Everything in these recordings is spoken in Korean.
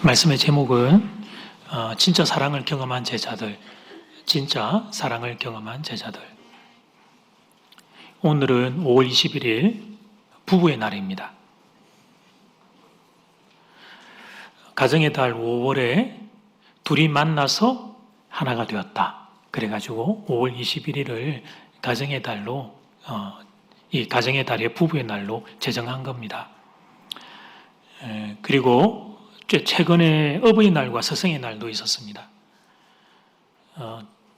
말씀의 제목은 진짜 사랑을 경험한 제자들, 진짜 사랑을 경험한 제자들. 오늘은 5월 21일 부부의 날입니다. 가정의 달 5월에 둘이 만나서 하나가 되었다. 그래가지고 5월 21일을 가정의 달로 이 가정의 달의 부부의 날로 제정한 겁니다. 그리고 최근에 어버이날과 스승의 날도 있었습니다.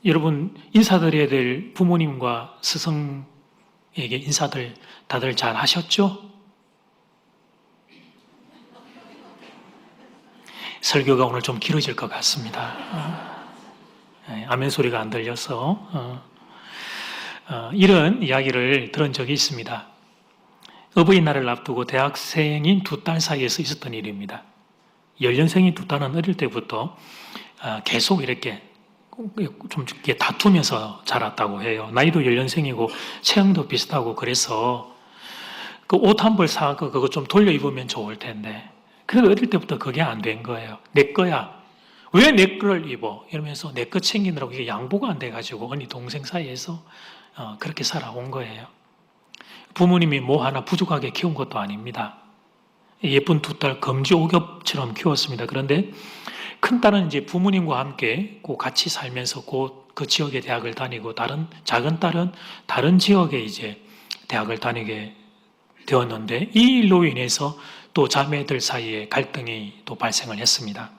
여러분 인사드려야 될 부모님과 스승에게 인사들 다들 잘 하셨죠? 설교가 오늘 좀 길어질 것 같습니다. 아멘 소리가 안 들려서 이런 이야기를 들은 적이 있습니다. 어버이날을 앞두고 대학생인 두 딸 사이에서 있었던 일입니다. 연년생인 두 딸은 어릴 때부터 계속 이렇게 좀 다투면서 자랐다고 해요. 나이도 연년생이고 체형도 비슷하고 그래서 그 옷 한 벌 사고 그거 좀 돌려 입으면 좋을 텐데 그래도 어릴 때부터 그게 안 된 거예요. 내 거야. 왜 내 거를 입어? 이러면서 내 거 챙기느라고 이게 양보가 안 돼가지고 언니 동생 사이에서 그렇게 살아온 거예요. 부모님이 뭐 하나 부족하게 키운 것도 아닙니다. 예쁜 두 딸 검지오겹처럼 키웠습니다. 그런데 큰 딸은 이제 부모님과 함께 같이 살면서 그 지역의 대학을 다니고 작은 딸은 다른 지역의 이제 대학을 다니게 되었는데 이 일로 인해서 또 자매들 사이에 갈등이 또 발생을 했습니다.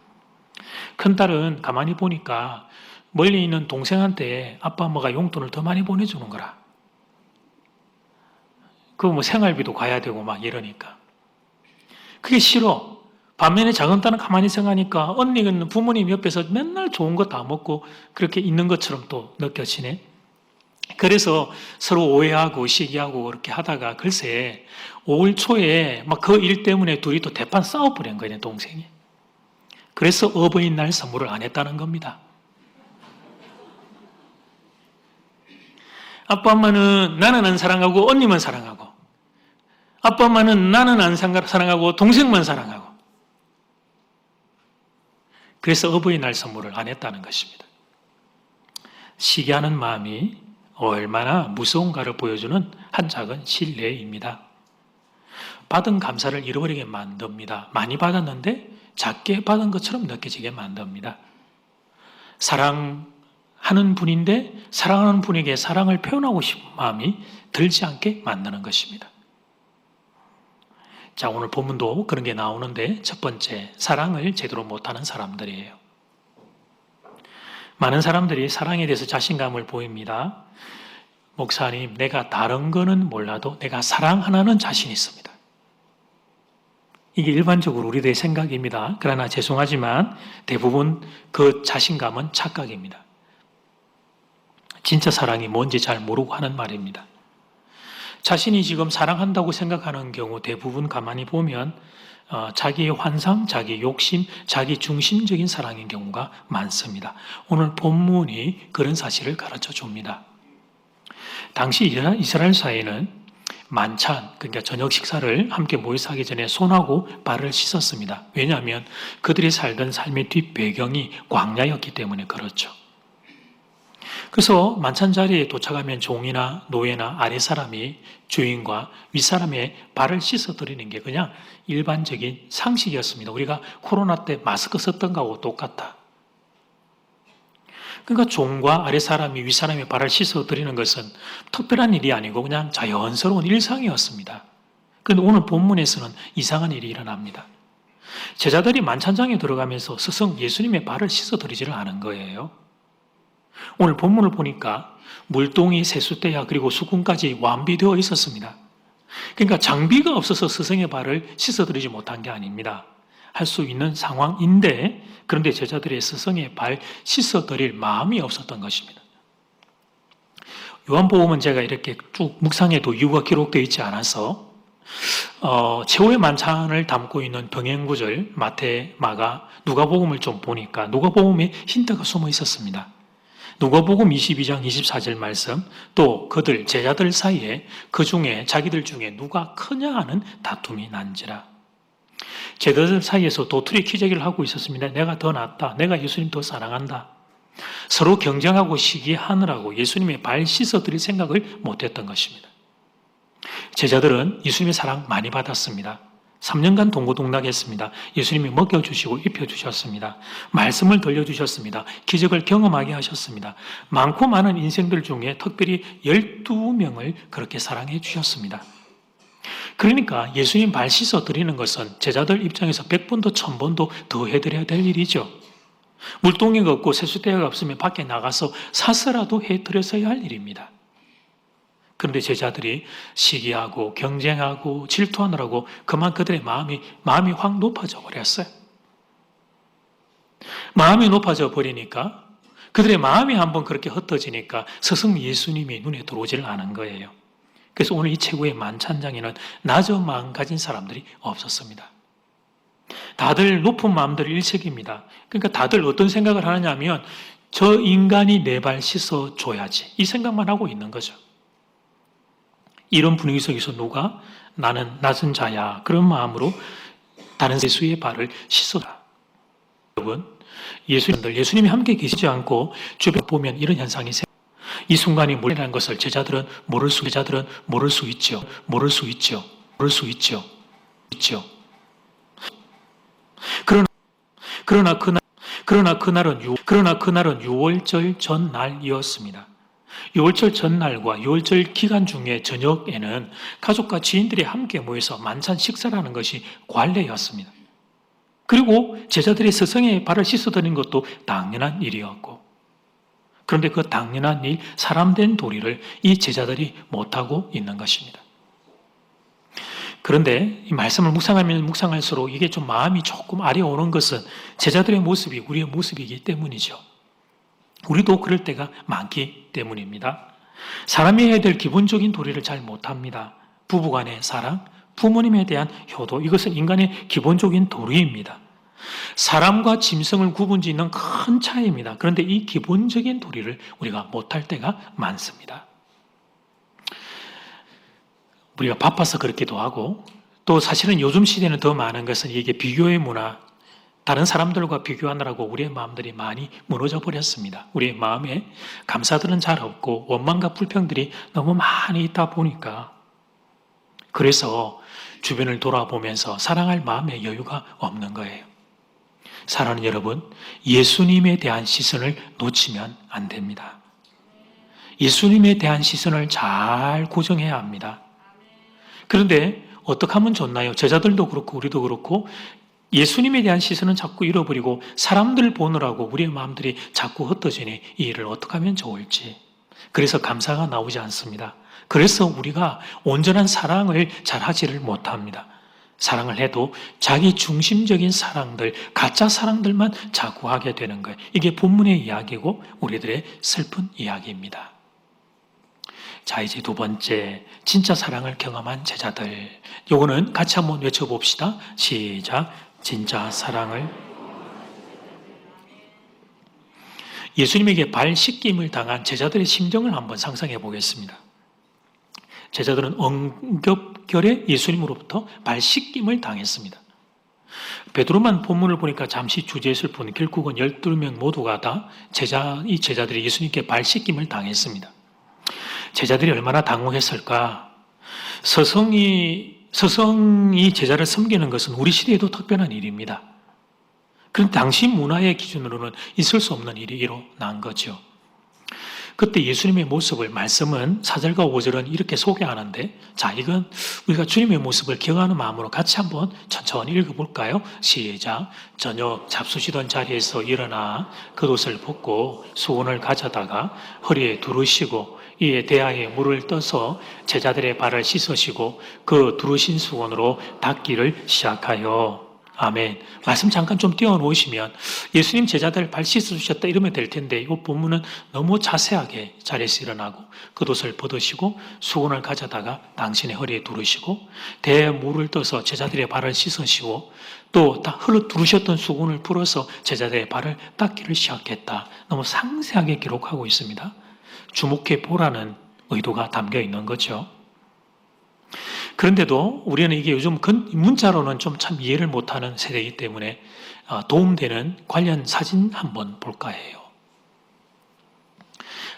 큰 딸은 가만히 보니까 멀리 있는 동생한테 아빠 엄마가 용돈을 더 많이 보내주는 거라. 그 생활비도 가야 되고 막 이러니까. 그게 싫어. 반면에 작은 딸은 가만히 생각하니까 언니는 부모님 옆에서 맨날 좋은 거 다 먹고 그렇게 있는 것처럼 또 느껴지네. 그래서 서로 오해하고 시기하고 그렇게 하다가 글쎄 5월 초에 막 그 일 때문에 둘이 또 대판 싸워버린 거예요, 동생이. 그래서 어버이날 선물을 안 했다는 겁니다. 아빠 엄마는 나는 안 사랑하고 언니만 사랑하고 아빠 엄마는 나는 안 사랑하고 동생만 사랑하고 그래서 어버이날 선물을 안 했다는 것입니다. 시기하는 마음이 얼마나 무서운가를 보여주는 한 작은 실례입니다. 받은 감사를 잃어버리게 만듭니다. 많이 받았는데 작게 받은 것처럼 느껴지게 만듭니다. 사랑하는 분인데 사랑하는 분에게 사랑을 표현하고 싶은 마음이 들지 않게 만드는 것입니다. 자, 오늘 본문도 그런 게 나오는데 첫 번째, 사랑을 제대로 못하는 사람들이에요. 많은 사람들이 사랑에 대해서 자신감을 보입니다. 목사님, 내가 다른 거는 몰라도 내가 사랑 하나는 자신 있습니다. 이게 일반적으로 우리들의 생각입니다. 그러나 죄송하지만 대부분 그 자신감은 착각입니다. 진짜 사랑이 뭔지 잘 모르고 하는 말입니다. 자신이 지금 사랑한다고 생각하는 경우 대부분 가만히 보면 자기의 환상, 자기 욕심, 자기 중심적인 사랑인 경우가 많습니다. 오늘 본문이 그런 사실을 가르쳐 줍니다. 당시 이스라엘 사회는 만찬, 그러니까 저녁 식사를 함께 모여서 하기 전에 손하고 발을 씻었습니다. 왜냐하면 그들이 살던 삶의 뒷배경이 광야였기 때문에 그렇죠. 그래서 만찬 자리에 도착하면 종이나 노예나 아랫사람이 주인과 윗사람의 발을 씻어드리는 게 그냥 일반적인 상식이었습니다. 우리가 코로나 때 마스크 썼던 거하고 똑같다. 그러니까 종과 아랫사람이 윗사람의 발을 씻어드리는 것은 특별한 일이 아니고 그냥 자연스러운 일상이었습니다. 그런데 오늘 본문에서는 이상한 일이 일어납니다. 제자들이 만찬장에 들어가면서 스승 예수님의 발을 씻어드리지를 않은 거예요. 오늘 본문을 보니까 물동이, 세숫대야 그리고 수건까지 완비되어 있었습니다. 그러니까 장비가 없어서 스승의 발을 씻어드리지 못한 게 아닙니다. 할 수 있는 상황인데 그런데 제자들의 스승의 발 씻어드릴 마음이 없었던 것입니다. 요한복음은 제가 이렇게 쭉 묵상해도 이유가 기록되어 있지 않아서 최후의 만찬을 담고 있는 병행구절 마태, 마가, 누가복음을 좀 보니까 누가복음에 힌트가 숨어 있었습니다. 누가복음 22장 24절 말씀, 또 그들 제자들 사이에 그 중에 자기들 중에 누가 크냐 하는 다툼이 난지라. 제자들 사이에서 도토리 키재기를 하고 있었습니다. 내가 더 낫다. 내가 예수님 더 사랑한다. 서로 경쟁하고 시기하느라고 예수님의 발 씻어드릴 생각을 못했던 것입니다. 제자들은 예수님의 사랑 많이 받았습니다. 3년간 동고동락했습니다. 예수님이 먹여주시고 입혀주셨습니다. 말씀을 들려주셨습니다. 기적을 경험하게 하셨습니다. 많고 많은 인생들 중에 특별히 12명을 그렇게 사랑해 주셨습니다. 그러니까 예수님 발 씻어 드리는 것은 제자들 입장에서 100번도 1000번도 더 해드려야 될 일이죠. 물동이가 없고 세숫대가 없으면 밖에 나가서 사서라도 해드렸어야 할 일입니다. 그런데 제자들이 시기하고 경쟁하고 질투하느라고 그만 그들의 마음이 확 높아져 버렸어요. 마음이 높아져 버리니까 그들의 마음이 한번 그렇게 흩어지니까 스승 예수님이 눈에 들어오지를 않은 거예요. 그래서 오늘 이 최고의 만찬장에는 낮은 마음 가진 사람들이 없었습니다. 다들 높은 마음들 일색입니다. 그러니까 다들 어떤 생각을 하느냐 하면 저 인간이 내 발 씻어줘야지 이 생각만 하고 있는 거죠. 이런 분위기 속에서 누가 나는 낮은 자야 그런 마음으로 다른 예수의 발을 씻어라. 여러분 예수님이 함께 계시지 않고 주변 보면 이런 현상이 이 순간이 뭘라는 것을 제자들은 모를 수 있죠. 그러나 그날은 유월절 전날이었습니다. 유월절 전날과 유월절 기간 중에 저녁에는 가족과 지인들이 함께 모여서 만찬 식사를 하는 것이 관례였습니다. 그리고 제자들이 스승의 발을 씻어드리는 것도 당연한 일이었고, 그런데 그 당연한 일, 사람된 도리를 이 제자들이 못하고 있는 것입니다. 그런데 이 말씀을 묵상하면 묵상할수록 이게 좀 마음이 조금 아려오는 것은 제자들의 모습이 우리의 모습이기 때문이죠. 우리도 그럴 때가 많기 때문입니다. 사람이 해야 될 기본적인 도리를 잘 못합니다. 부부간의 사랑, 부모님에 대한 효도, 이것은 인간의 기본적인 도리입니다. 사람과 짐승을 구분짓는 큰 차이입니다. 그런데 이 기본적인 도리를 우리가 못할 때가 많습니다. 우리가 바빠서 그렇기도 하고, 또 사실은 요즘 시대는 더 많은 것은 이게 비교의 문화, 다른 사람들과 비교하느라고 우리의 마음들이 많이 무너져 버렸습니다. 우리의 마음에 감사들은 잘 없고 원망과 불평들이 너무 많이 있다 보니까, 그래서 주변을 돌아보면서 사랑할 마음의 여유가 없는 거예요. 사랑하는 여러분, 예수님에 대한 시선을 놓치면 안 됩니다. 예수님에 대한 시선을 잘 고정해야 합니다. 그런데 어떻게 하면 좋나요? 제자들도 그렇고 우리도 그렇고 예수님에 대한 시선은 자꾸 잃어버리고 사람들 보느라고 우리의 마음들이 자꾸 흩어지니 이 일을 어떻게 하면 좋을지. 그래서 감사가 나오지 않습니다. 그래서 우리가 온전한 사랑을 잘 하지를 못합니다. 사랑을 해도 자기 중심적인 사랑들, 가짜 사랑들만 자꾸 하게 되는 거예요. 이게 본문의 이야기고 우리들의 슬픈 이야기입니다. 자, 이제 두 번째, 진짜 사랑을 경험한 제자들. 요거는 같이 한번 외쳐봅시다. 시작. 진짜 사랑을. 예수님에게 발 씻김을 당한 제자들의 심정을 한번 상상해 보겠습니다. 제자들은 엉겹결에 예수님으로부터 발 씻김을 당했습니다. 베드로만 본문을 보니까 잠시 주제했을 뿐 결국은 12명 모두가 다 이 제자들이 예수님께 발 씻김을 당했습니다. 제자들이 얼마나 당혹했을까? 스승이 제자를 섬기는 것은 우리 시대에도 특별한 일입니다. 그런데 당시 문화의 기준으로는 있을 수 없는 일이 일어난 거죠. 그때 예수님의 모습을 말씀은 4절과 5절은 이렇게 소개하는데, 자, 이건 우리가 주님의 모습을 기억하는 마음으로 같이 한번 천천히 읽어볼까요? 시작. 저녁 잡수시던 자리에서 일어나 겉옷을 벗고 수건을 가져다가 허리에 두르시고 이에 대야에 물을 떠서 제자들의 발을 씻으시고 그 두르신 수건으로 닦기를 시작하여. 아멘. 말씀 잠깐 좀 띄워놓으시면 예수님 제자들 발 씻어주셨다 이러면 될 텐데, 이 본문은 너무 자세하게 자리에서 일어나고 겉옷을 벗으시고 수건을 가져다가 당신의 허리에 두르시고 대야에 물을 떠서 제자들의 발을 씻으시고 또 흘러 두르셨던 수건을 풀어서 제자들의 발을 닦기를 시작했다. 너무 상세하게 기록하고 있습니다. 주목해 보라는 의도가 담겨 있는 거죠. 그런데도 우리는 이게 요즘 문자로는 좀 참 이해를 못하는 세대이기 때문에 도움되는 관련 사진 한번 볼까 해요.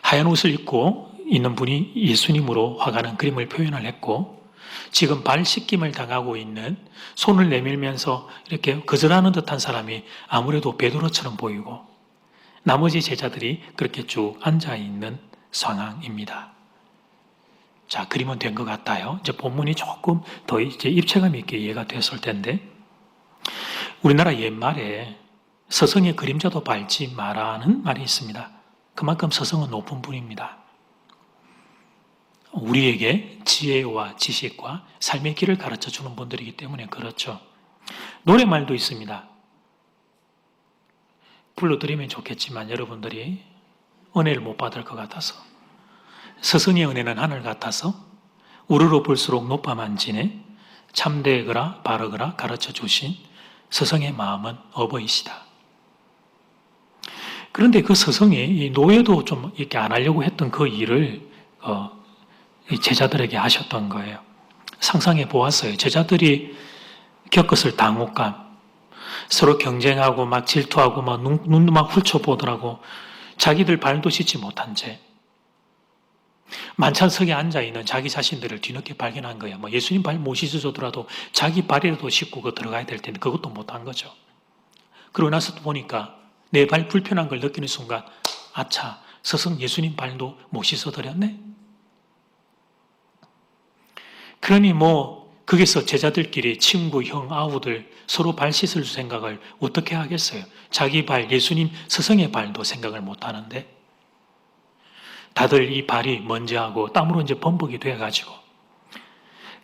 하얀 옷을 입고 있는 분이 예수님으로 화가는 그림을 표현을 했고, 지금 발 씻김을 당하고 있는, 손을 내밀면서 이렇게 거절하는 듯한 사람이 아무래도 베드로처럼 보이고, 나머지 제자들이 그렇게 쭉 앉아있는 상황입니다. 자, 그림은 된 것 같아요. 이제 본문이 조금 더 이제 입체감 있게 이해가 됐을 텐데, 우리나라 옛말에 서성의 그림자도 밟지 마라는 말이 있습니다. 그만큼 서성은 높은 분입니다. 우리에게 지혜와 지식과 삶의 길을 가르쳐 주는 분들이기 때문에 그렇죠. 노래말도 있습니다. 불러드리면 좋겠지만 여러분들이 은혜를 못 받을 것 같아서, 스승의 은혜는 하늘 같아서 우르르 볼수록 높아만 지네, 참되거라 바르거라 가르쳐 주신 스승의 마음은 어버이시다. 그런데 그 스승이 이 노예도 좀 이렇게 안 하려고 했던 그 일을 제자들에게 하셨던 거예요. 상상해 보았어요. 제자들이 겪었을 당혹감, 서로 경쟁하고 막 질투하고 막 눈도 막 훑어보더라고. 자기들 발도 씻지 못한 채 만찬석에 앉아있는 자기 자신들을 뒤늦게 발견한 거예요. 뭐 예수님 발 못 씻어주더라도 자기 발이라도 씻고 그 들어가야 될 텐데 그것도 못한 거죠. 그러고 나서 보니까 내 발 불편한 걸 느끼는 순간, 아차, 스승 예수님 발도 못 씻어드렸네? 그러니 거기서 제자들끼리 친구, 형, 아우들 서로 발 씻을 생각을 어떻게 하겠어요? 자기 발, 예수님 스승의 발도 생각을 못 하는데, 다들 이 발이 먼지하고 땀으로 이제 범벅이 돼가지고,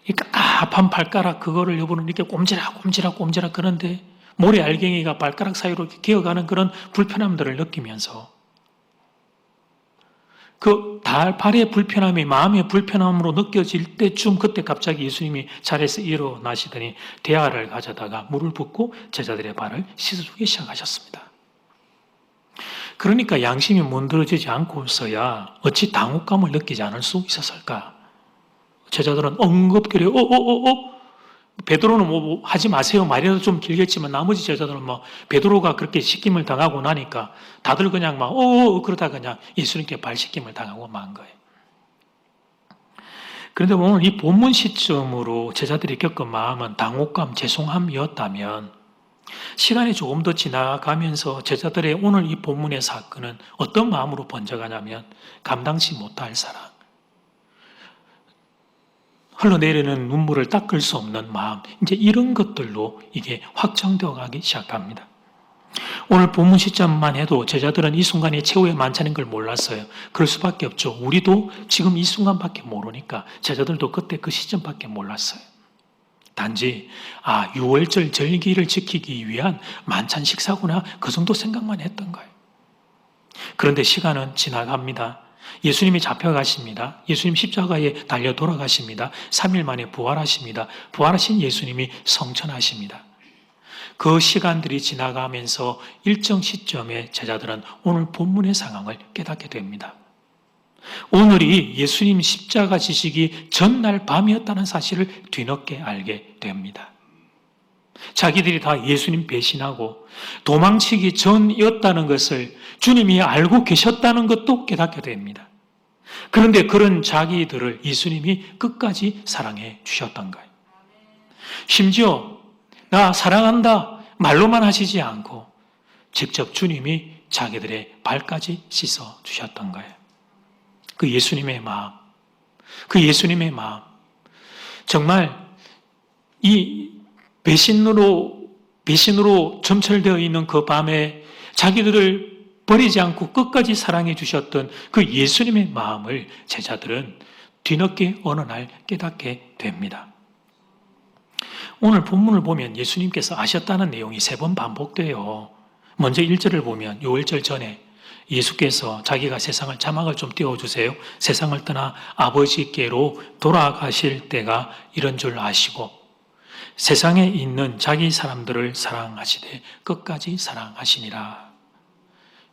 이 깝깝한 발가락, 그거를 여보는 이렇게 꼼지락 그런데, 모래 알갱이가 발가락 사이로 기어가는 그런 불편함들을 느끼면서, 그 발의 불편함이 마음의 불편함으로 느껴질 때쯤, 그때 갑자기 예수님이 자리에서 일어나시더니 대야를 가져다가 물을 붓고 제자들의 발을 씻어주기 시작하셨습니다. 그러니까 양심이 문드러지지 않고서야 어찌 당혹감을 느끼지 않을 수 있었을까? 제자들은 엉겁결에 베드로는 뭐 하지 마세요 말이라도 좀 길겠지만, 나머지 제자들은 베드로가 그렇게 씻김을 당하고 나니까 다들 그냥 그러다 그냥 예수님께 발 씻김을 당하고 만 거예요. 그런데 오늘 이 본문 시점으로 제자들이 겪은 마음은 당혹감, 죄송함이었다면, 시간이 조금 더 지나가면서 제자들의 오늘 이 본문의 사건은 어떤 마음으로 번져가냐면, 감당치 못할 사랑, 흘러내리는 눈물을 닦을 수 없는 마음, 이제 이런 것들로 이게 확정되어 가기 시작합니다. 오늘 본문 시점만 해도 제자들은 이 순간이 최후의 만찬인 걸 몰랐어요. 그럴 수밖에 없죠. 우리도 지금 이 순간밖에 모르니까 제자들도 그때 그 시점밖에 몰랐어요. 단지 유월절 절기를 지키기 위한 만찬 식사구나, 그 정도 생각만 했던 거예요. 그런데 시간은 지나갑니다. 예수님이 잡혀가십니다. 예수님 십자가에 달려 돌아가십니다. 3일 만에 부활하십니다. 부활하신 예수님이 성천하십니다. 그 시간들이 지나가면서 일정 시점에 제자들은 오늘 본문의 상황을 깨닫게 됩니다. 오늘이 예수님 십자가 지시기 전날 밤이었다는 사실을 뒤늦게 알게 됩니다. 자기들이 다 예수님 배신하고 도망치기 전이었다는 것을 주님이 알고 계셨다는 것도 깨닫게 됩니다. 그런데 그런 자기들을 예수님이 끝까지 사랑해 주셨던 거예요. 심지어 나 사랑한다 말로만 하시지 않고 직접 주님이 자기들의 발까지 씻어 주셨던 거예요. 그 예수님의 마음, 정말 이 배신으로 점철되어 있는 그 밤에 자기들을 버리지 않고 끝까지 사랑해 주셨던 그 예수님의 마음을 제자들은 뒤늦게 어느 날 깨닫게 됩니다. 오늘 본문을 보면 예수님께서 아셨다는 내용이 3번 반복돼요. 먼저 1절을 보면 유월절 전에 예수께서 자기가 세상을 자막을 좀 띄워주세요. 세상을 떠나 아버지께로 돌아가실 때가 이런 줄 아시고 세상에 있는 자기 사람들을 사랑하시되 끝까지 사랑하시니라.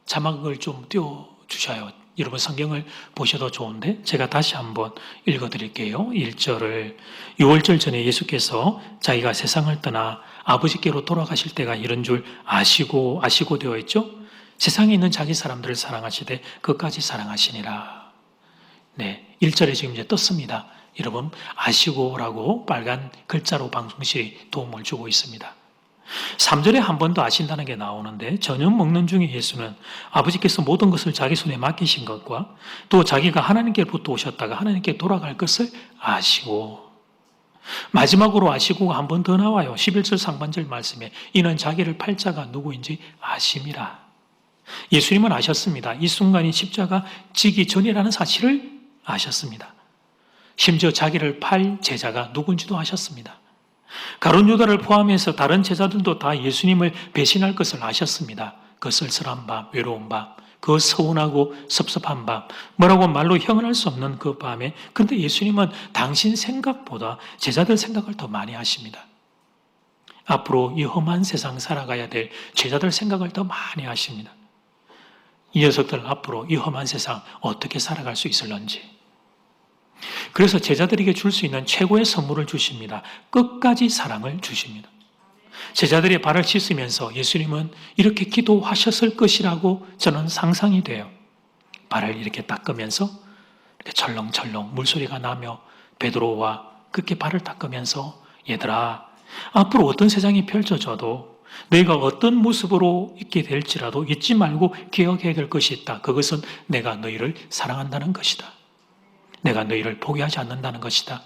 자막을 좀 띄워주셔요. 여러분 성경을 보셔도 좋은데 제가 다시 한번 읽어드릴게요. 1절을 6월절 전에 예수께서 자기가 세상을 떠나 아버지께로 돌아가실 때가 이런 줄 아시고 되어 있죠. 세상에 있는 자기 사람들을 사랑하시되 끝까지 사랑하시니라. 네, 1절에 지금 이제 떴습니다. 여러분 아시고라고 빨간 글자로 방송실이 도움을 주고 있습니다. 3절에 한 번 더 아신다는 게 나오는데 저녁 먹는 중에 예수는 아버지께서 모든 것을 자기 손에 맡기신 것과 또 자기가 하나님께로부터 오셨다가 하나님께 돌아갈 것을 아시고 마지막으로 아시고가 한 번 더 나와요. 11절 상반절 말씀에 이는 자기를 팔 자가 누구인지 아심이라. 예수님은 아셨습니다. 이 순간이 십자가 지기 전이라는 사실을 아셨습니다. 심지어 자기를 팔 제자가 누군지도 아셨습니다. 가룟 유다를 포함해서 다른 제자들도 다 예수님을 배신할 것을 아셨습니다. 그 쓸쓸한 밤, 외로운 밤, 그 서운하고 섭섭한 밤, 뭐라고 말로 형언할 수 없는 그 밤에 그런데 예수님은 당신 생각보다 제자들 생각을 더 많이 하십니다. 앞으로 이 험한 세상 살아가야 될 제자들 생각을 더 많이 하십니다. 이 녀석들 앞으로 이 험한 세상 어떻게 살아갈 수 있을런지. 그래서 제자들에게 줄 수 있는 최고의 선물을 주십니다. 끝까지 사랑을 주십니다. 제자들의 발을 씻으면서 예수님은 이렇게 기도하셨을 것이라고 저는 상상이 돼요. 발을 이렇게 닦으면서 이렇게 철렁철렁 물소리가 나며 베드로와 그렇게 발을 닦으면서 얘들아 앞으로 어떤 세상이 펼쳐져도 너희가 어떤 모습으로 있게 될지라도 잊지 말고 기억해야 될 것이 있다. 그것은 내가 너희를 사랑한다는 것이다. 내가 너희를 포기하지 않는다는 것이다.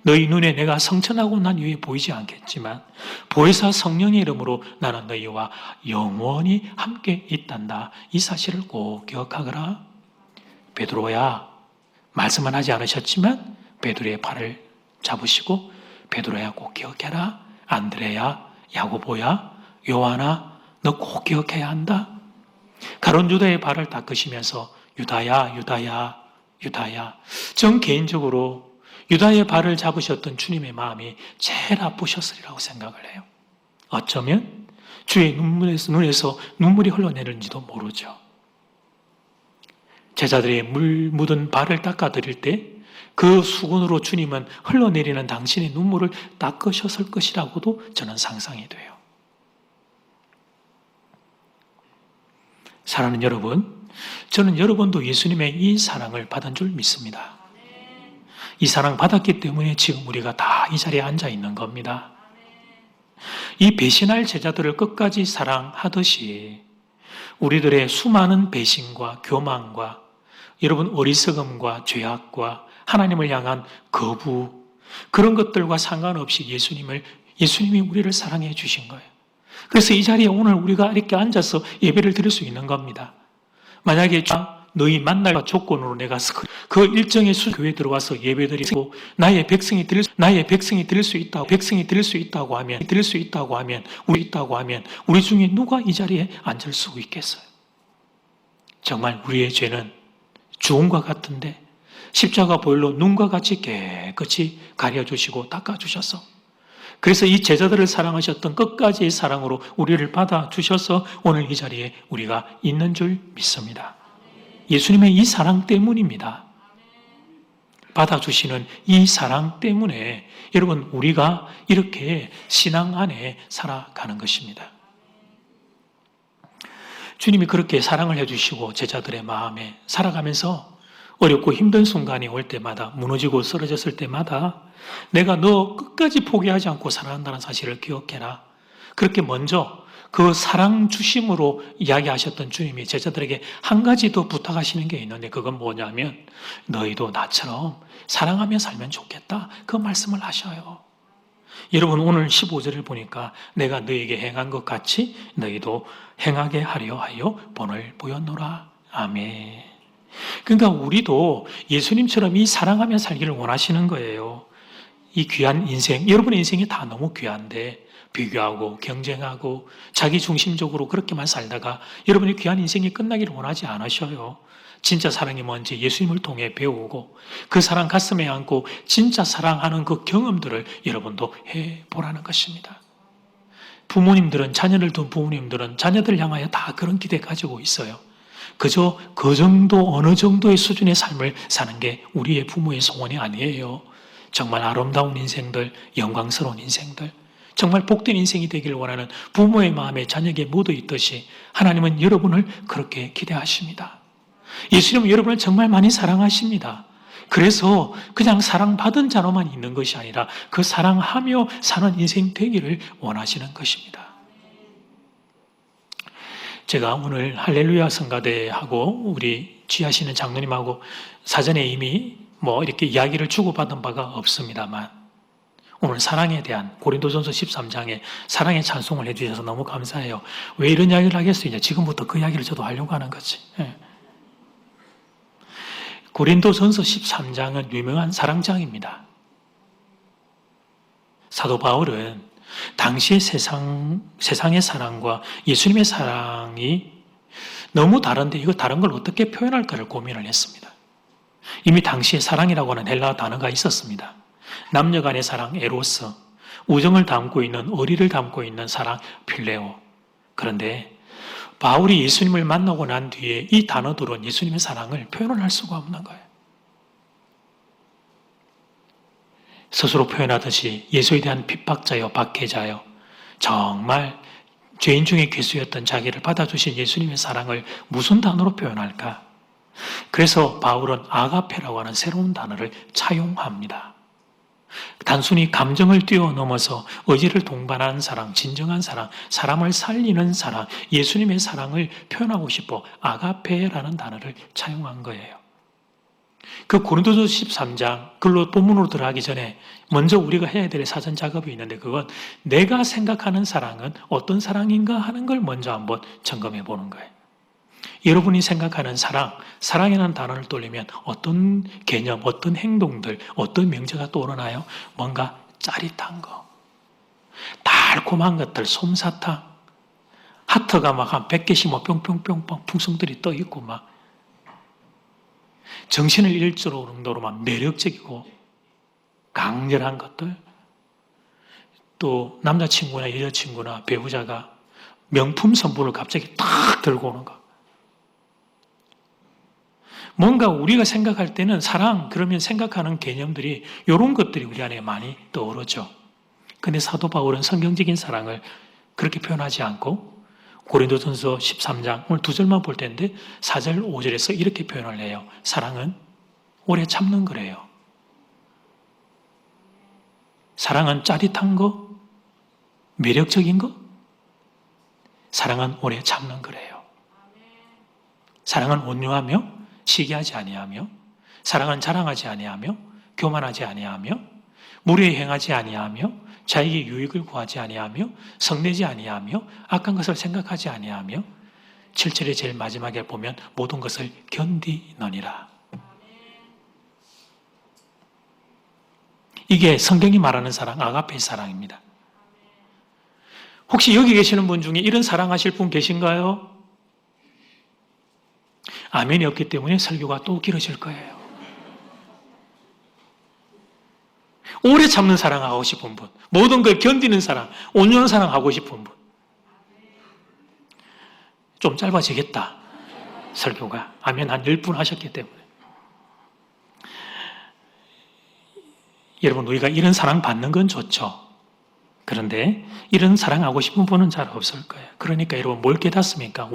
너희 눈에 내가 성천하고 난 이후에 보이지 않겠지만 보혜사 성령의 이름으로 나는 너희와 영원히 함께 있단다. 이 사실을 꼭 기억하거라. 베드로야, 말씀은 하지 않으셨지만 베드로의 발을 잡으시고 베드로야 꼭 기억해라. 안드레야, 야고보야, 요한아, 너 꼭 기억해야 한다. 가룟 유다의 발을 닦으시면서 유다야, 유다야, 유다야. 전 개인적으로 유다의 발을 잡으셨던 주님의 마음이 제일 아프셨으리라고 생각을 해요. 어쩌면 주의 눈에서 눈물이 흘러내리는지도 모르죠. 제자들의 물 묻은 발을 닦아드릴 때 그 수건으로 주님은 흘러내리는 당신의 눈물을 닦으셨을 것이라고도 저는 상상이 돼요. 사랑하는 여러분, 저는 여러분도 예수님의 이 사랑을 받은 줄 믿습니다. 이 사랑 받았기 때문에 지금 우리가 다 이 자리에 앉아 있는 겁니다. 이 배신할 제자들을 끝까지 사랑하듯이 우리들의 수많은 배신과 교만과 여러분 어리석음과 죄악과 하나님을 향한 거부 그런 것들과 상관없이 예수님이 우리를 사랑해 주신 거예요. 그래서 이 자리에 오늘 우리가 이렇게 앉아서 예배를 드릴 수 있는 겁니다. 만약에 너희 만날 조건으로 내가 그 일정의 교회에 들어와서 예배드리고 나의 백성이 드릴 수 있다고 하면 우리 중에 누가 이 자리에 앉을 수 있겠어요? 정말 우리의 죄는 주홍과 같은데 십자가 보혈로 눈과 같이 깨끗이 가려주시고 닦아주셔서 그래서 이 제자들을 사랑하셨던 끝까지의 사랑으로 우리를 받아주셔서 오늘 이 자리에 우리가 있는 줄 믿습니다. 예수님의 이 사랑 때문입니다. 받아주시는 이 사랑 때문에 여러분 우리가 이렇게 신앙 안에 살아가는 것입니다. 주님이 그렇게 사랑을 해주시고 제자들의 마음에 살아가면서 어렵고 힘든 순간이 올 때마다 무너지고 쓰러졌을 때마다 내가 너 끝까지 포기하지 않고 사랑한다는 사실을 기억해라. 그렇게 먼저 그 사랑 주심으로 이야기하셨던 주님이 제자들에게 한 가지 더 부탁하시는 게 있는데 그건 뭐냐면 너희도 나처럼 사랑하며 살면 좋겠다. 그 말씀을 하셔요. 여러분 오늘 15절을 보니까 내가 너희에게 행한 것 같이 너희도 행하게 하려 하여 본을 보였노라. 아멘. 그러니까 우리도 예수님처럼 이 사랑하며 살기를 원하시는 거예요. 이 귀한 인생, 여러분의 인생이 다 너무 귀한데 비교하고 경쟁하고 자기 중심적으로 그렇게만 살다가 여러분의 귀한 인생이 끝나기를 원하지 않으셔요. 진짜 사랑이 뭔지 예수님을 통해 배우고 그 사랑 가슴에 안고 진짜 사랑하는 그 경험들을 여러분도 해보라는 것입니다. 부모님들은 자녀를 둔 부모님들은 자녀들 향하여 다 그런 기대 가지고 있어요. 그저 그 정도, 어느 정도의 수준의 삶을 사는 게 우리의 부모의 소원이 아니에요. 정말 아름다운 인생들, 영광스러운 인생들, 정말 복된 인생이 되기를 원하는 부모의 마음에 자녀에게 묻어 있듯이 하나님은 여러분을 그렇게 기대하십니다. 예수님은 여러분을 정말 많이 사랑하십니다. 그래서 그냥 사랑받은 자로만 있는 것이 아니라 그 사랑하며 사는 인생 되기를 원하시는 것입니다. 제가 오늘 할렐루야 성가대하고 우리 취하시는 장로님하고 사전에 이미 이렇게 이야기를 주고받은 바가 없습니다만 오늘 사랑에 대한 고린도전서 13장에 사랑의 찬송을 해주셔서 너무 감사해요. 왜 이런 이야기를 하겠어요? 지금부터 그 이야기를 저도 하려고 하는 거지. 고린도전서 13장은 유명한 사랑장입니다. 사도 바울은 당시의 세상의 사랑과 예수님의 사랑이 너무 다른데 이거 다른 걸 어떻게 표현할까를 고민을 했습니다. 이미 당시에 사랑이라고 하는 헬라어 단어가 있었습니다. 남녀 간의 사랑 에로스, 우정을 담고 있는, 의리를 담고 있는 사랑 필레오. 그런데 바울이 예수님을 만나고 난 뒤에 이 단어들은 예수님의 사랑을 표현을 할 수가 없는 거예요. 스스로 표현하듯이 예수에 대한 핍박자요, 박해자요, 정말 죄인 중에 괴수였던 자기를 받아주신 예수님의 사랑을 무슨 단어로 표현할까? 그래서 바울은 아가페라고 하는 새로운 단어를 차용합니다. 단순히 감정을 뛰어넘어서 의지를 동반하는 사랑, 진정한 사랑, 사람을 살리는 사랑, 예수님의 사랑을 표현하고 싶어 아가페라는 단어를 차용한 거예요. 그 고린도전서 13장, 글로 본문으로 들어가기 전에 먼저 우리가 해야 될 사전 작업이 있는데 그건 내가 생각하는 사랑은 어떤 사랑인가 하는 걸 먼저 한번 점검해 보는 거예요. 여러분이 생각하는 사랑이라는 단어를 떠올리면 어떤 개념, 어떤 행동들, 어떤 명제가 떠오르나요? 뭔가 짜릿한 거, 달콤한 것들, 솜사탕, 하트가 막 한 100개씩 뿅뿅뿅뿅 풍성들이 떠 있고 막 정신을 잃을 정도로 막 매력적이고 강렬한 것들, 또 남자친구나 여자친구나 배우자가 명품 선물을 갑자기 탁 들고 오는 거. 뭔가 우리가 생각할 때는 사랑 그러면 생각하는 개념들이 이런 것들이 우리 안에 많이 떠오르죠. 근데 사도 바울은 성경적인 사랑을 그렇게 표현하지 않고 고린도전서 13장 오늘 2절만 볼 텐데 4절 5절에서 이렇게 표현을 해요. 사랑은 오래 참는 거래요. 사랑은 짜릿한 거, 매력적인 거, 사랑은 오래 참는 거래요. 사랑은 온유하며 시기하지 아니하며, 사랑은 자랑하지 아니하며, 교만하지 아니하며, 무례히 행하지 아니하며, 자기의 유익을 구하지 아니하며, 성내지 아니하며, 악한 것을 생각하지 아니하며, 7절의 제일 마지막에 보면 모든 것을 견디느니라. 이게 성경이 말하는 사랑, 아가페의 사랑입니다. 혹시 여기 계시는 분 중에 이런 사랑하실 분 계신가요? 아멘이 없기 때문에 설교가 또 길어질 거예요. 오래 참는 사랑하고 싶은 분, 모든 걸 견디는 사랑, 온유한 사랑하고 싶은 분. 좀 짧아지겠다, 설교가. 아멘 한 10분 하셨기 때문에. 여러분, 우리가 이런 사랑 받는 건 좋죠. 그런데 이런 사랑하고 싶은 분은 잘 없을 거예요. 그러니까 여러분 뭘 깨닫습니까?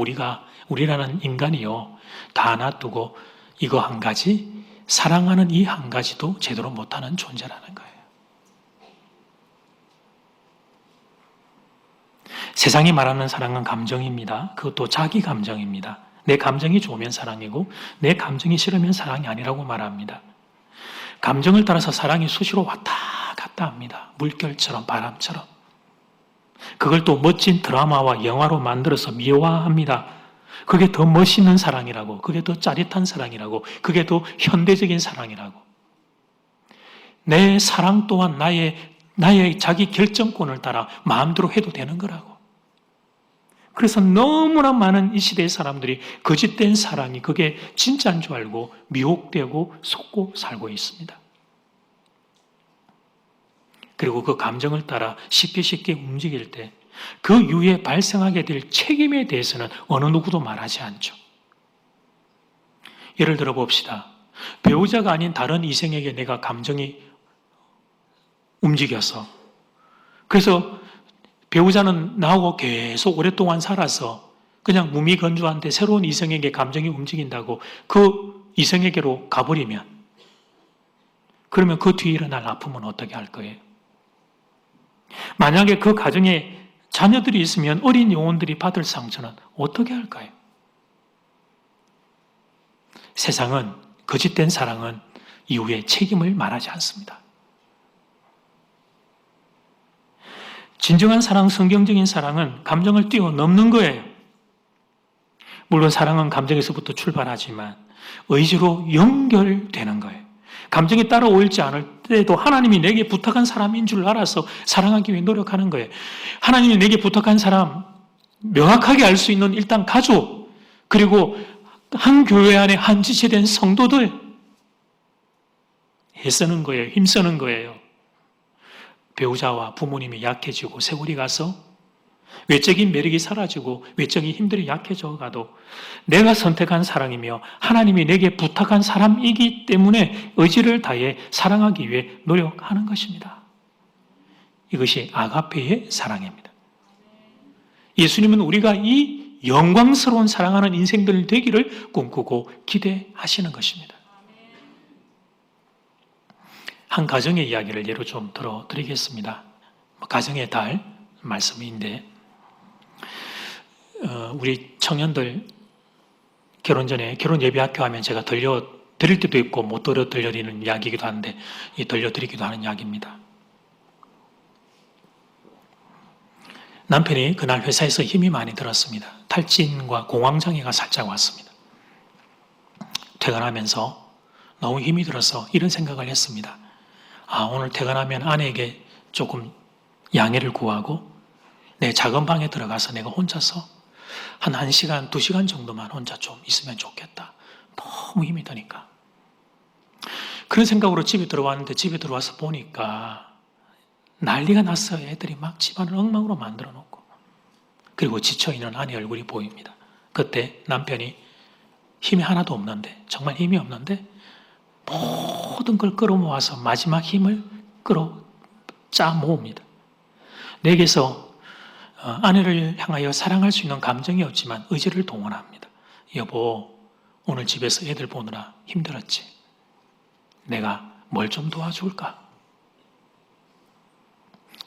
우리라는 인간이요, 다 놔두고 이거 한 가지, 사랑하는 이 한 가지도 제대로 못하는 존재라는 거예요. 세상이 말하는 사랑은 감정입니다. 그것도 자기 감정입니다. 내 감정이 좋으면 사랑이고 내 감정이 싫으면 사랑이 아니라고 말합니다. 감정을 따라서 사랑이 수시로 왔다 갔다 합니다. 물결처럼, 바람처럼. 그걸 또 멋진 드라마와 영화로 만들어서 미화합니다. 그게 더 멋있는 사랑이라고, 그게 더 짜릿한 사랑이라고, 그게 더 현대적인 사랑이라고. 내 사랑 또한 나의 자기 결정권을 따라 마음대로 해도 되는 거라고. 그래서 너무나 많은 이 시대의 사람들이 거짓된 사랑이 그게 진짜인 줄 알고 미혹되고 속고 살고 있습니다. 그리고 그 감정을 따라 쉽게 움직일 때 그 이후에 발생하게 될 책임에 대해서는 어느 누구도 말하지 않죠. 예를 들어 봅시다. 배우자가 아닌 다른 이성에게 내가 감정이 움직여서, 그래서 배우자는 나하고 계속 오랫동안 살아서 그냥 무미건조한데 새로운 이성에게 감정이 움직인다고 그 이성에게로 가버리면, 그러면 그 뒤에 일어날 아픔은 어떻게 할 거예요? 만약에 그 가정에 자녀들이 있으면 어린 영혼들이 받을 상처는 어떻게 할까요? 세상은 거짓된 사랑은 이후에 책임을 말하지 않습니다. 진정한 사랑, 성경적인 사랑은 감정을 뛰어넘는 거예요. 물론 사랑은 감정에서부터 출발하지만 의지로 연결되는 거예요. 감정이 따라오지 않을 때도 하나님이 내게 부탁한 사람인 줄 알아서 사랑하기 위해 노력하는 거예요. 하나님이 내게 부탁한 사람 명확하게 알 수 있는 일단 가족, 그리고 한 교회 안에 한 지체된 성도들 애쓰는 거예요. 힘쓰는 거예요. 배우자와 부모님이 약해지고 세월이 가서 외적인 매력이 사라지고 외적인 힘들이 약해져 가도 내가 선택한 사랑이며 하나님이 내게 부탁한 사람이기 때문에 의지를 다해 사랑하기 위해 노력하는 것입니다. 이것이 아가페의 사랑입니다. 예수님은 우리가 이 영광스러운 사랑하는 인생들 되기를 꿈꾸고 기대하시는 것입니다. 한 가정의 이야기를 예로 좀 들어드리겠습니다. 가정의 달 말씀인데, 우리 청년들 결혼 전에 결혼 예비학교 하면 제가 들려드릴 때도 있고 못 들려드리는 이야기이기도 한데 들려드리기도 하는 이야기입니다. 남편이 그날 회사에서 힘이 많이 들었습니다. 탈진과 공황장애가 살짝 왔습니다. 퇴근하면서 너무 힘이 들어서 이런 생각을 했습니다. 오늘 퇴근하면 아내에게 조금 양해를 구하고 내 작은 방에 들어가서 내가 혼자서 한 1시간, 2시간 정도만 혼자 좀 있으면 좋겠다. 너무 힘이 드니까. 그런 생각으로 집에 들어왔는데 집에 들어와서 보니까 난리가 났어요. 애들이 막 집안을 엉망으로 만들어 놓고. 그리고 지쳐있는 아내 얼굴이 보입니다. 그때 남편이 힘이 하나도 없는데, 정말 힘이 없는데 모든 걸 끌어모아서 마지막 힘을 짜 모읍니다. 내게서 아내를 향하여 사랑할 수 있는 감정이 없지만 의지를 동원합니다. 여보, 오늘 집에서 애들 보느라 힘들었지? 내가 뭘 좀 도와줄까?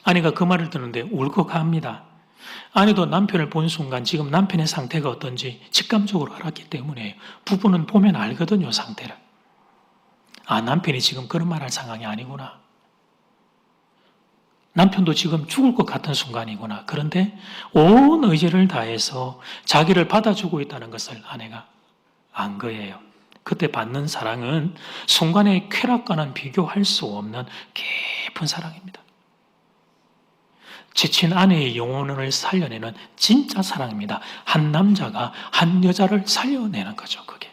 아내가 그 말을 듣는데 울컥합니다. 아내도 남편을 본 순간 지금 남편의 상태가 어떤지 직감적으로 알았기 때문에, 부부는 보면 알거든요, 상태를. 남편이 지금 그런 말할 상황이 아니구나. 남편도 지금 죽을 것 같은 순간이구나. 그런데 온 의지를 다해서 자기를 받아주고 있다는 것을 아내가 안 거예요. 그때 받는 사랑은 순간의 쾌락과는 비교할 수 없는 깊은 사랑입니다. 지친 아내의 영혼을 살려내는 진짜 사랑입니다. 한 남자가 한 여자를 살려내는 거죠, 그게.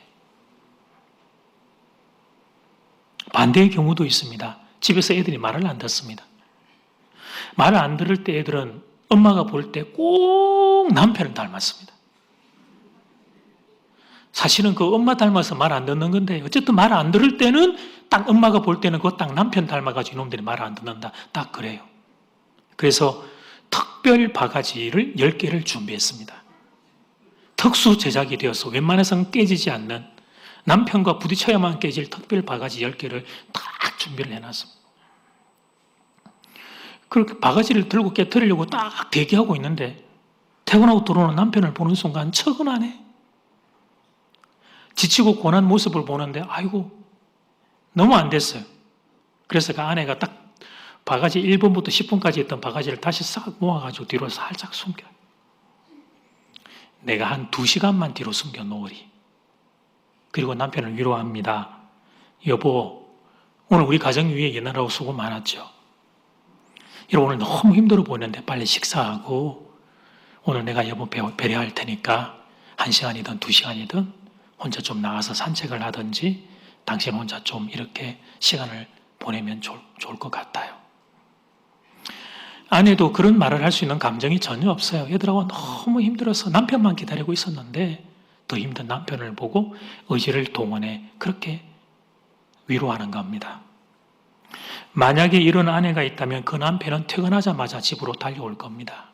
반대의 경우도 있습니다. 집에서 애들이 말을 안 듣습니다. 말을 안 들을 때 애들은 엄마가 볼 때 꼭 남편을 닮았습니다. 사실은 그 엄마 닮아서 말 안 듣는 건데, 어쨌든 말 안 들을 때는 딱 엄마가 볼 때는 그거 딱 남편 닮아가지고 이놈들이 말을 안 듣는다. 딱 그래요. 그래서 특별 바가지를 10개를 준비했습니다. 특수 제작이 되어서 웬만해서는 깨지지 않는, 남편과 부딪혀야만 깨질 특별 바가지 10개를 딱 준비를 해놨습니다. 그렇게 바가지를 들고 깨트리려고 딱 대기하고 있는데 퇴근하고 들어오는 남편을 보는 순간 척은하네. 지치고 고난 모습을 보는데 아이고 너무 안 됐어요. 그래서 그 아내가 딱 바가지 1번부터 10번까지 했던 바가지를 다시 싹 모아가지고 뒤로 살짝 숨겨. 내가 한 2시간만 뒤로 숨겨 놓으리. 그리고 남편을 위로합니다. 여보, 오늘 우리 가정 위에 연애라고 수고 많았죠. 여러분 오늘 너무 힘들어 보이는데 빨리 식사하고 오늘 내가 여보 배려할 테니까 1시간이든 2시간이든 혼자 좀 나가서 산책을 하든지 당신 혼자 좀 이렇게 시간을 보내면 좋을 것 같아요. 아내도 그런 말을 할 수 있는 감정이 전혀 없어요. 애들하고 너무 힘들어서 남편만 기다리고 있었는데 더 힘든 남편을 보고 의지를 동원해 그렇게 위로하는 겁니다. 만약에 이런 아내가 있다면 그 남편은 퇴근하자마자 집으로 달려올 겁니다.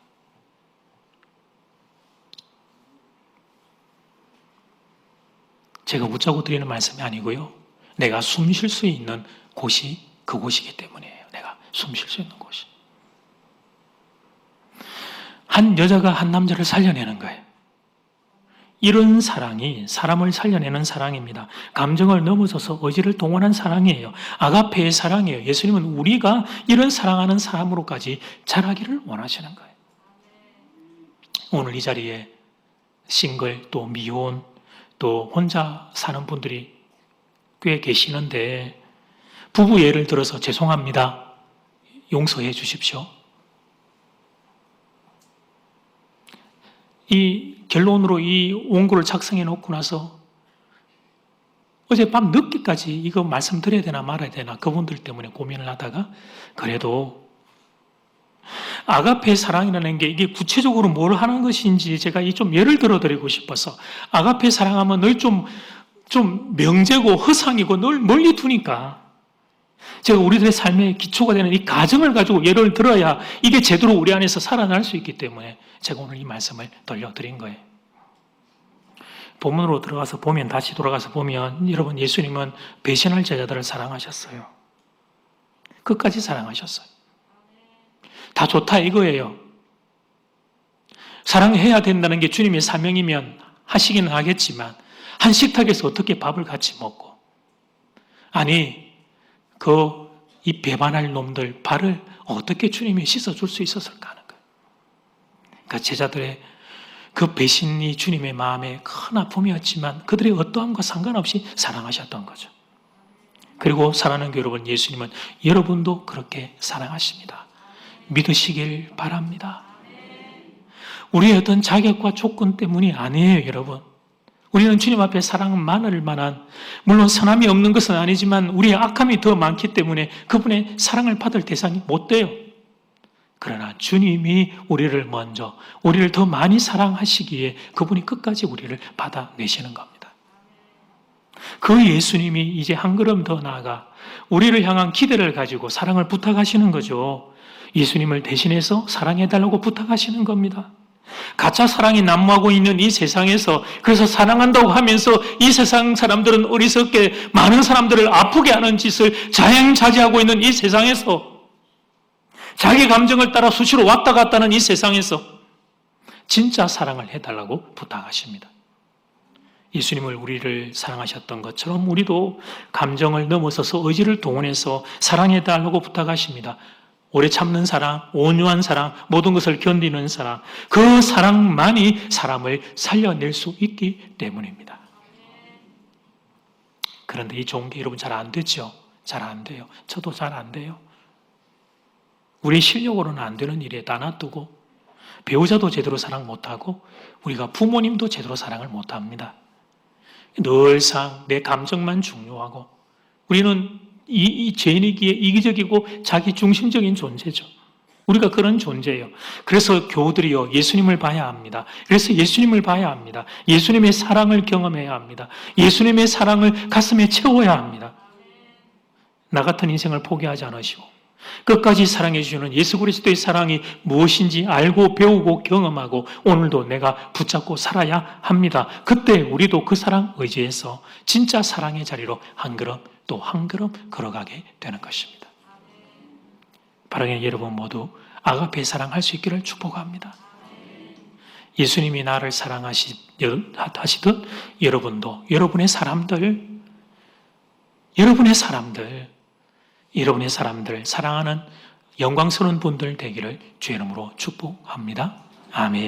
제가 웃자고 드리는 말씀이 아니고요. 내가 숨 쉴 수 있는 곳이 그곳이기 때문이에요. 내가 숨 쉴 수 있는 곳이. 한 여자가 한 남자를 살려내는 거예요. 이런 사랑이 사람을 살려내는 사랑입니다. 감정을 넘어서서 의지를 동원한 사랑이에요. 아가페의 사랑이에요. 예수님은 우리가 이런 사랑하는 사람으로까지 자라기를 원하시는 거예요. 오늘 이 자리에 싱글, 또 미혼, 또 혼자 사는 분들이 꽤 계시는데 부부 예를 들어서 죄송합니다. 용서해 주십시오. 이 결론으로 이 원고를 작성해 놓고 나서 어젯밤 늦게까지 이거 말씀드려야 되나 말아야 되나 그분들 때문에 고민을 하다가 그래도 아가페 사랑이라는 게 이게 구체적으로 뭘 하는 것인지 제가 좀 예를 들어 드리고 싶어서 아가페 사랑하면 늘 좀 명제고 허상이고 늘 멀리 두니까 제가 우리들의 삶의 기초가 되는 이 가정을 가지고 예를 들어야 이게 제대로 우리 안에서 살아날 수 있기 때문에 제가 오늘 이 말씀을 돌려드린 거예요. 본문으로 들어가서 보면 다시 돌아가서 보면 여러분 예수님은 배신할 제자들을 사랑하셨어요. 끝까지 사랑하셨어요. 다 좋다 이거예요. 사랑해야 된다는 게 주님의 사명이면 하시기는 하겠지만 한 식탁에서 어떻게 밥을 같이 먹고 아니 이 배반할 놈들 발을 어떻게 주님이 씻어줄 수 있었을까 하는 거예요. 그러니까 제자들의 그 배신이 주님의 마음에 큰 아픔이었지만 그들의 어떠함과 상관없이 사랑하셨던 거죠. 그리고 사랑하는 여러분, 예수님은 여러분도 그렇게 사랑하십니다. 믿으시길 바랍니다. 우리의 어떤 자격과 조건 때문이 아니에요, 여러분. 우리는 주님 앞에 사랑만을 만한, 물론 선함이 없는 것은 아니지만 우리의 악함이 더 많기 때문에 그분의 사랑을 받을 대상이 못 돼요. 그러나 주님이 우리를 더 많이 사랑하시기에 그분이 끝까지 우리를 받아내시는 겁니다. 그 예수님이 이제 한 걸음 더 나아가 우리를 향한 기대를 가지고 사랑을 부탁하시는 거죠. 예수님을 대신해서 사랑해달라고 부탁하시는 겁니다. 가짜 사랑이 난무하고 있는 이 세상에서 그래서 사랑한다고 하면서 이 세상 사람들은 어리석게 많은 사람들을 아프게 하는 짓을 자행자제하고 있는 이 세상에서 자기 감정을 따라 수시로 왔다 갔다 하는 이 세상에서 진짜 사랑을 해달라고 부탁하십니다. 예수님을 우리를 사랑하셨던 것처럼 우리도 감정을 넘어서서 의지를 동원해서 사랑해달라고 부탁하십니다. 오래 참는 사랑, 온유한 사랑, 모든 것을 견디는 사랑, 그 사랑만이 사람을 살려낼 수 있기 때문입니다. 그런데 이 좋은 게 여러분 잘 안 되죠? 잘 안 돼요. 저도 잘 안 돼요. 우리 실력으로는 안 되는 일에 다 놔두고 배우자도 제대로 사랑 못하고 우리가 부모님도 제대로 사랑을 못합니다. 늘상 내 감정만 중요하고 우리는 이 죄인이기에 이기적이고 자기 중심적인 존재죠. 우리가 그런 존재예요. 그래서 교우들이요, 예수님을 봐야 합니다. 그래서 예수님을 봐야 합니다. 예수님의 사랑을 경험해야 합니다. 예수님의 사랑을 가슴에 채워야 합니다. 나 같은 인생을 포기하지 않으시고 끝까지 사랑해 주시는 예수 그리스도의 사랑이 무엇인지 알고 배우고 경험하고 오늘도 내가 붙잡고 살아야 합니다. 그때 우리도 그 사랑 의지해서 진짜 사랑의 자리로 한 걸음 또 한 걸음 걸어가게 되는 것입니다. 바라기는 여러분 모두 아가페 사랑할 수 있기를 축복합니다. 예수님이 나를 사랑하시듯 여러분도 여러분의 사람들 사랑하는 영광스러운 분들 되기를 주의 이름으로 축복합니다. 아멘.